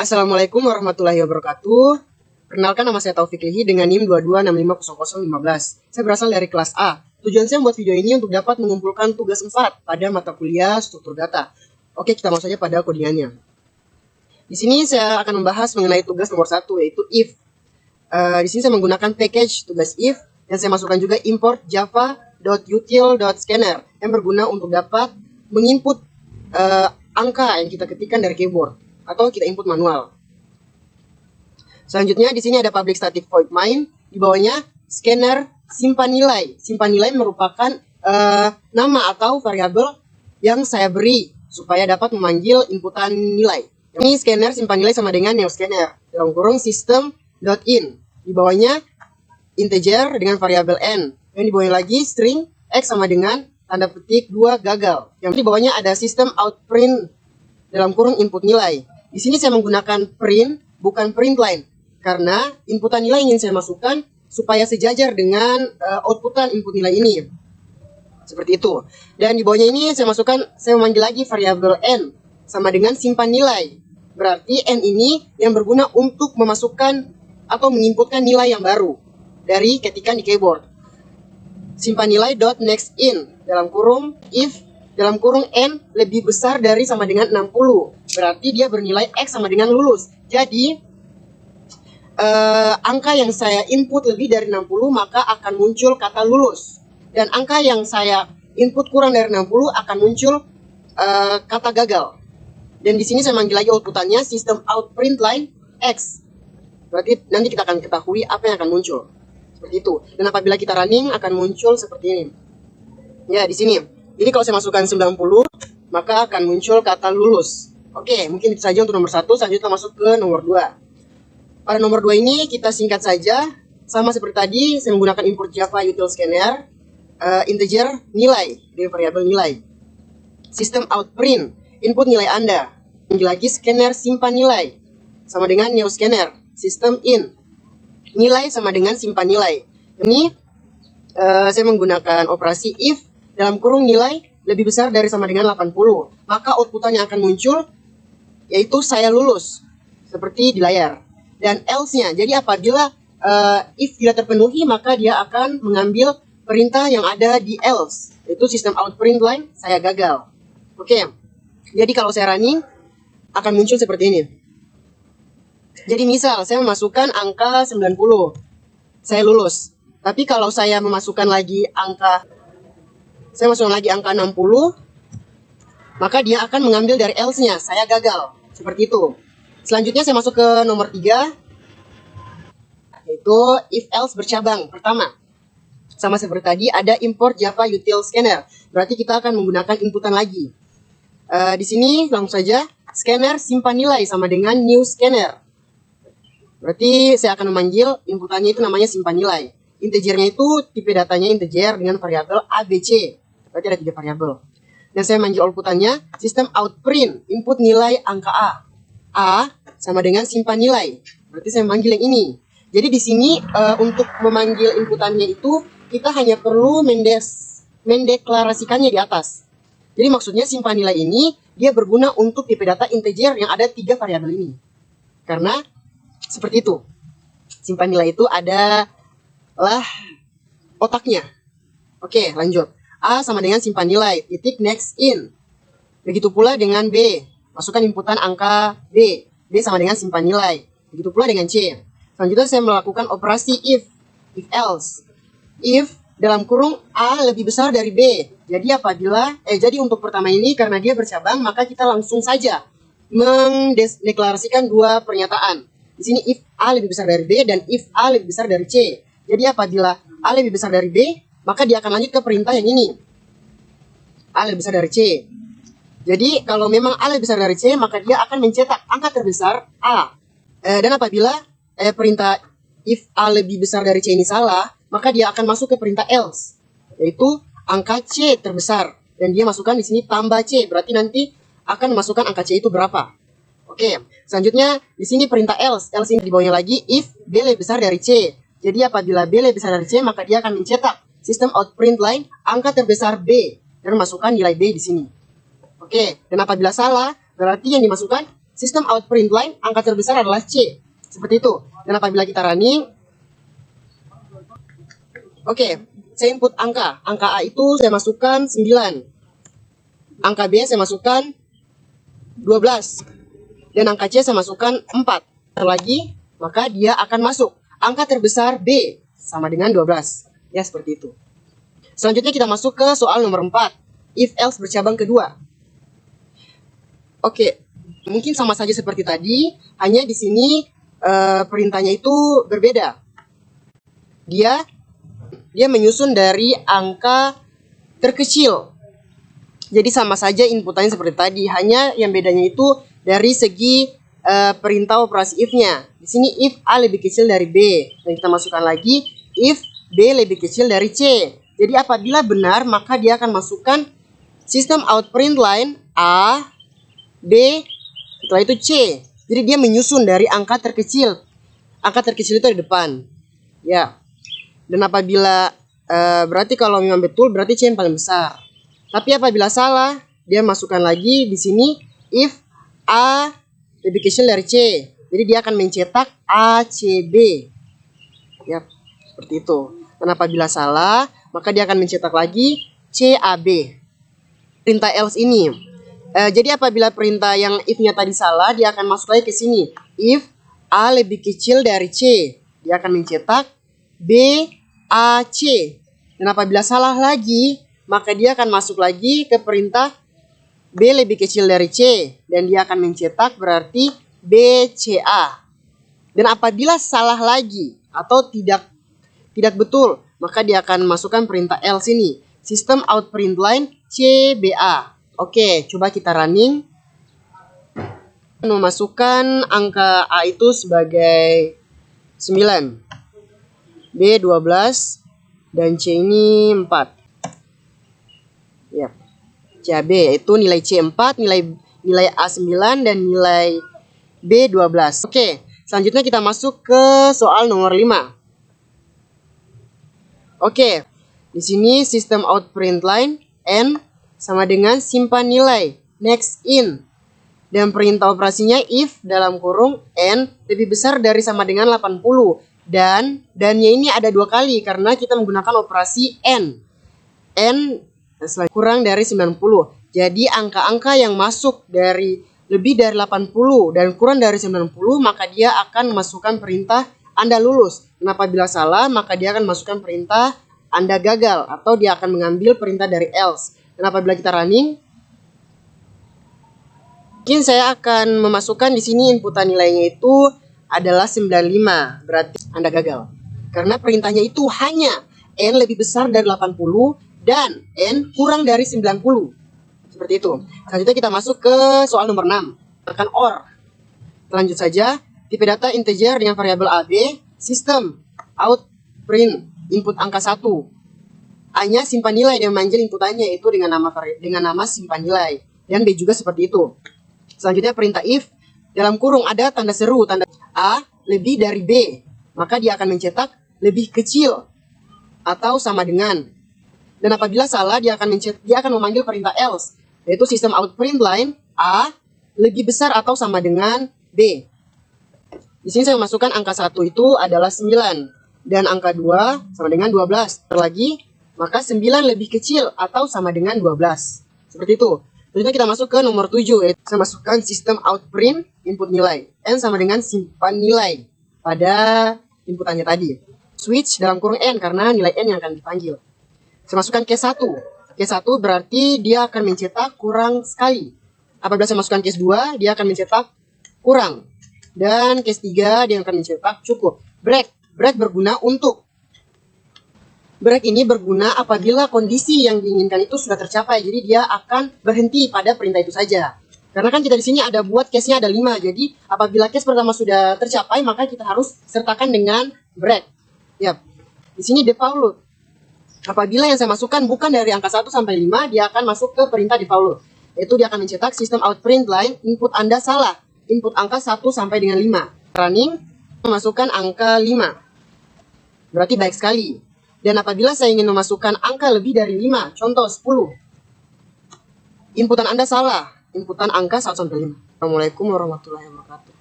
Assalamualaikum warahmatullahi wabarakatuh. Perkenalkan, nama saya Taufik Lihi dengan NIM 22650015. Saya berasal dari kelas A. Tujuan saya membuat video ini untuk dapat mengumpulkan tugas 4 pada mata kuliah struktur data. Oke, kita masuk saja pada kodingannya. Di sini saya akan membahas mengenai tugas nomor 1, yaitu if. Di sini saya menggunakan package tugas if, dan saya masukkan juga import java.util.scanner yang berguna untuk dapat menginput angka yang kita ketikkan dari keyboard atau kita input manual. Selanjutnya di sini ada public static void main, di bawahnya scanner simpan nilai. Simpan nilai merupakan nama atau variabel yang saya beri supaya dapat memanggil inputan nilai. Ini scanner simpan nilai sama dengan neoscanner dalam kurung system.in. Di bawahnya integer dengan variabel n. Yang di bawahnya lagi string x sama dengan tanda petik 2 gagal. Yang di bawahnya ada system out print dalam kurung input nilai. Di sini saya menggunakan print bukan print line karena inputan nilai ingin saya masukkan supaya sejajar dengan outputan input nilai ini. Seperti itu. Dan di bawahnya ini saya memanggil lagi variabel n sama dengan simpan nilai. Berarti n ini yang berguna untuk memasukkan atau menginputkan nilai yang baru dari ketikan di keyboard. Simpan nilai .next in dalam kurung if dalam kurung n lebih besar dari sama dengan 60. Berarti dia bernilai x sama dengan lulus. Jadi angka yang saya input lebih dari 60 maka akan muncul kata lulus. Dan angka yang saya input kurang dari 60 akan muncul kata gagal. Dan di sini saya manggil lagi outputannya system out print line x. Berarti nanti kita akan ketahui apa yang akan muncul. Seperti itu. Dan apabila kita running akan muncul seperti ini. Ya, di sini. Jadi kalau saya masukkan 90, maka akan muncul kata lulus. Oke, mungkin itu saja untuk nomor 1. Selanjutnya kita masuk ke nomor 2. Pada nomor 2 ini kita singkat saja. Sama seperti tadi, saya menggunakan import java util scanner, integer nilai, dengan variabel nilai. System out print, input nilai Anda. Lagi scanner simpan nilai, sama dengan neoscanner. System in, nilai sama dengan simpan nilai. Ini saya menggunakan operasi if dalam kurung nilai lebih besar dari sama dengan 80. Maka outputan yang akan muncul yaitu saya lulus. Seperti di layar. Dan else-nya, jadi apabila if tidak terpenuhi maka dia akan mengambil perintah yang ada di else. Yaitu system out print line, saya gagal. Oke, jadi kalau saya running akan muncul seperti ini. Jadi misal saya memasukkan angka 90, saya lulus. Tapi kalau saya memasukkan lagi angka 60, maka dia akan mengambil dari else-nya, saya gagal. Seperti itu. Selanjutnya saya masuk ke nomor 3, yaitu if else bercabang. Pertama, sama seperti tadi ada import java util scanner. Berarti kita akan menggunakan inputan lagi. Di sini langsung saja scanner simpan nilai sama dengan new scanner. Berarti saya akan memanggil inputannya itu namanya simpan nilai. Integernya itu tipe datanya integer dengan variabel ABC. Berarti ada 3 variabel. Dan saya manggil outputannya system out print input nilai angka A. A sama dengan simpan nilai. Berarti saya memanggil yang ini. Jadi di sini untuk memanggil inputannya itu kita hanya perlu mendeklarasikannya di atas. Jadi maksudnya simpan nilai ini dia berguna untuk tipe data integer yang ada 3 variabel ini. Karena seperti itu. Simpan nilai itu adalah otaknya. Oke, lanjut. A sama dengan simpan nilai, titik next in. Begitu pula dengan B. Masukkan inputan angka B. B sama dengan simpan nilai. Begitu pula dengan C. Selanjutnya saya melakukan operasi if else. If dalam kurung A lebih besar dari B. Jadi jadi untuk pertama ini karena dia bercabang, maka kita langsung saja mendeklarasikan 2 pernyataan. Di sini if A lebih besar dari B dan if A lebih besar dari C. Jadi apabila A lebih besar dari B, maka dia akan lanjut ke perintah yang ini. A lebih besar dari C. Jadi kalau memang A lebih besar dari C, maka dia akan mencetak angka terbesar A. Dan apabila perintah if A lebih besar dari C ini salah, maka dia akan masuk ke perintah else, yaitu angka C terbesar. Dan dia masukkan di sini tambah C, berarti nanti akan memasukkan angka C itu berapa. Oke, selanjutnya di sini perintah else. Else ini di bawahnya lagi if B lebih besar dari C. Jadi apabila B lebih besar dari C, maka dia akan mencetak sistem out print line angka terbesar B dan masukkan nilai B di sini. Oke, dan apabila salah, berarti yang dimasukkan sistem out print line angka terbesar adalah C. Seperti itu. Dan apabila kita running, oke, saya input angka. Angka A itu saya masukkan 9. Angka B saya masukkan 12. Dan angka C saya masukkan 4. Lagi, maka dia akan masuk. Angka terbesar B sama dengan 12. Ya, seperti itu. Selanjutnya kita masuk ke soal nomor 4. If else bercabang kedua. Oke, mungkin sama saja seperti tadi, hanya di sini perintahnya itu berbeda. Dia menyusun dari angka terkecil. Jadi sama saja inputannya seperti tadi, hanya yang bedanya itu dari segi perintah operasi if-nya. Di sini if A lebih kecil dari B, dan kita masukkan lagi if B lebih kecil dari C. Jadi apabila benar, maka dia akan masukkan sistem out print line A, B, setelah itu C. Jadi dia menyusun dari angka terkecil. Angka terkecil itu di depan. Ya. Dan apabila berarti kalau memang betul, berarti C yang paling besar. Tapi apabila salah, dia masukkan lagi di sini if A lebih kecil dari C. Jadi dia akan mencetak ACB. Ya, seperti itu. Dan apabila salah, maka dia akan mencetak lagi CAB. Perintah else ini. Jadi apabila perintah yang if-nya tadi salah, dia akan masuk lagi ke sini. If A lebih kecil dari C, dia akan mencetak BAC. Dan apabila salah lagi, maka dia akan masuk lagi ke perintah B lebih kecil dari C. Dan dia akan mencetak berarti BCA. Dan apabila salah lagi atau tidak betul, maka dia akan masukkan perintah else ini. Sistem out print line CBA. Oke, coba kita running. Memasukkan angka A itu sebagai 9. B 12 dan C ini 4. Ya. CAB itu nilai C 4, nilai A 9 dan nilai B 12. Oke, selanjutnya kita masuk ke soal nomor 5. Oke, di sini sistem out print line N sama dengan simpan nilai next in. Dan perintah operasinya if dalam kurung N lebih besar dari sama dengan 80. Dan-nya ini ada 2 kali karena kita menggunakan operasi N. N kurang dari 90. Jadi angka-angka yang masuk dari lebih dari 80 dan kurang dari 90, maka dia akan memasukkan perintah Anda lulus. Dan apabila salah, maka dia akan masukkan perintah Anda gagal atau dia akan mengambil perintah dari else. Dan apabila kita running, mungkin saya akan memasukkan di sini inputan nilainya itu adalah 95. Berarti Anda gagal. Karena perintahnya itu hanya N lebih besar dari 80 dan N kurang dari 90. Seperti itu. Selanjutnya kita masuk ke soal nomor 6. Akan OR. Lanjut saja. Tipe data integer dengan variabel AB. Sistem out print input angka 1. A-nya simpan nilai dan manggil inputannya itu dengan nama simpan nilai. Dan B juga seperti itu. Selanjutnya perintah if dalam kurung ada tanda seru, tanda A lebih dari B, maka dia akan mencetak lebih kecil atau sama dengan. Dan apabila salah, dia akan memanggil perintah else, yaitu sistem out print line A lebih besar atau sama dengan B. Di sini saya masukkan angka 1 itu adalah 9 dan angka 2 sama dengan 12. Lagi, maka 9 lebih kecil atau sama dengan 12. Seperti itu. Selanjutnya kita masuk ke nomor 7, yaitu saya masukkan sistem out print input nilai. N sama dengan simpan nilai pada inputannya tadi. Switch dalam kurung N karena nilai N yang akan dipanggil. Saya masukkan case 1. Case 1 berarti dia akan mencetak kurang sekali. Apabila saya masukkan case 2, dia akan mencetak kurang. Dan case 3 dia akan mencetak cukup. Break berguna untuk. Break ini berguna apabila kondisi yang diinginkan itu sudah tercapai. Jadi dia akan berhenti pada perintah itu saja. Karena kan kita di sini ada buat case-nya ada 5. Jadi apabila case pertama sudah tercapai, maka kita harus sertakan dengan break. Yap. Di sini default loop. Apabila yang saya masukkan bukan dari angka 1 sampai 5, dia akan masuk ke perintah default loop. Yaitu dia akan mencetak sistem out print line input Anda salah. Input angka 1 sampai dengan 5. Running memasukkan angka 5. Berarti baik sekali. Dan apabila saya ingin memasukkan angka lebih dari 5, contoh 10. Inputan Anda salah. Inputan angka 1 sampai 5. Assalamualaikum warahmatullahi wabarakatuh.